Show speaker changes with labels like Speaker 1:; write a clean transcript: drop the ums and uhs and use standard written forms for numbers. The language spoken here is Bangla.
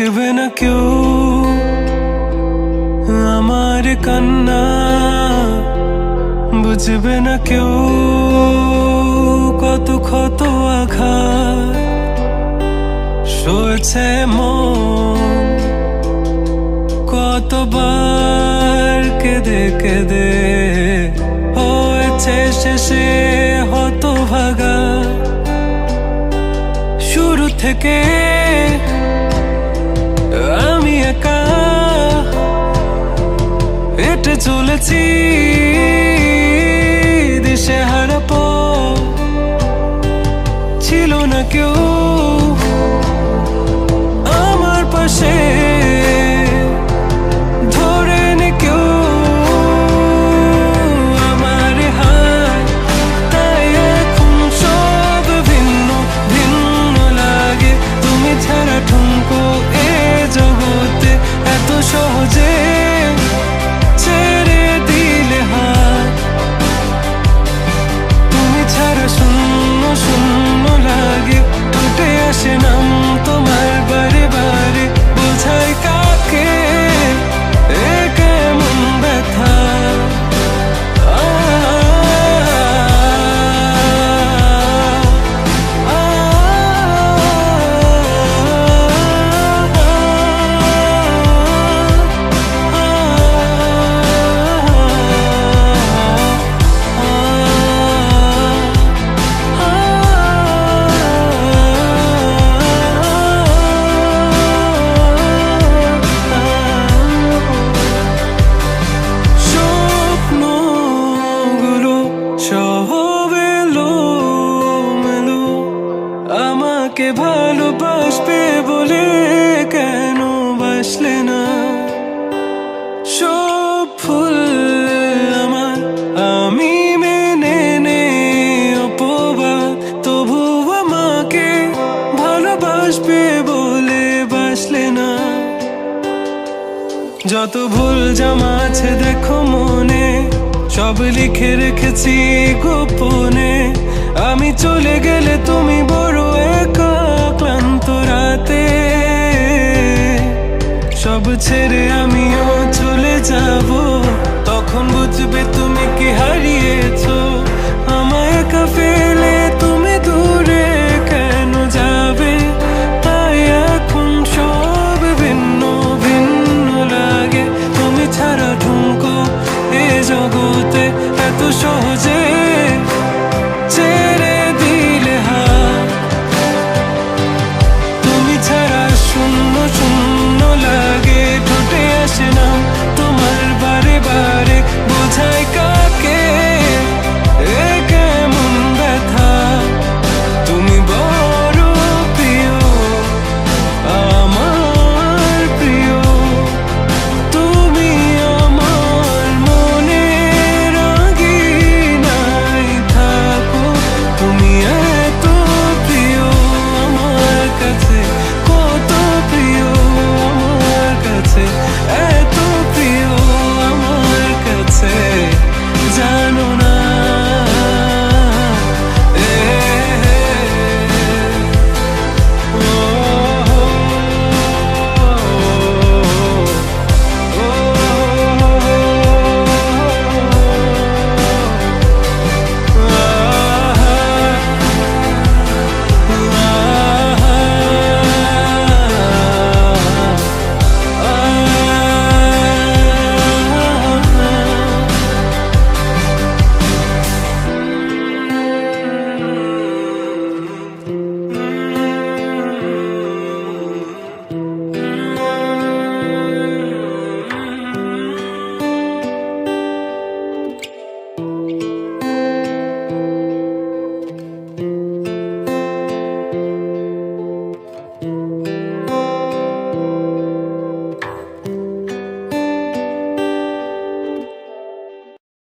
Speaker 1: দেখবে না কেউ আমার কান্না, বুঝবে না কেউ কত ক্ষত আঘাত সয়েছে মন, কতবার কেঁদে কেঁদে হয়েছে শেষে হতভাগা। শুরু থেকে আমি একা হেঁটে চলেছি দিশেহারা পথ, ছিল না কেউ আমার পাশে ধরে নে কেউ আমার হাত, তাই এখন সব ভিন্ন ভিন্ন লাগে। তুমি ছাড়া ঠুনকো এ জগতে এত সহজে ছেড়ে দিলে হাত, তুমি ছাড়া শূন্য শূন্য লাগে। টুটে আসে নাম তোমার বারে বারে, বোঝাই কাকে এ কেমন ব্যথা। আমাকে ভালোবাসবে বলে কেন বাসলে না? সব ফুল আমার আমি মেনে নে অপবাদ, তবু আমাকে ভালোবাসবে বলে বাসলে না। যত ভুল জামা আছে দেখো মনে, সব লিখে রেখেছি গোপনে। আমি চলে গেলে তুমি বড় একা ক্লান্ত রাতে, সব ছেড়ে আমিও চলে যাব। তখন বুঝবে তুমি কি হারিয়েছো, আমায় একা ফেলে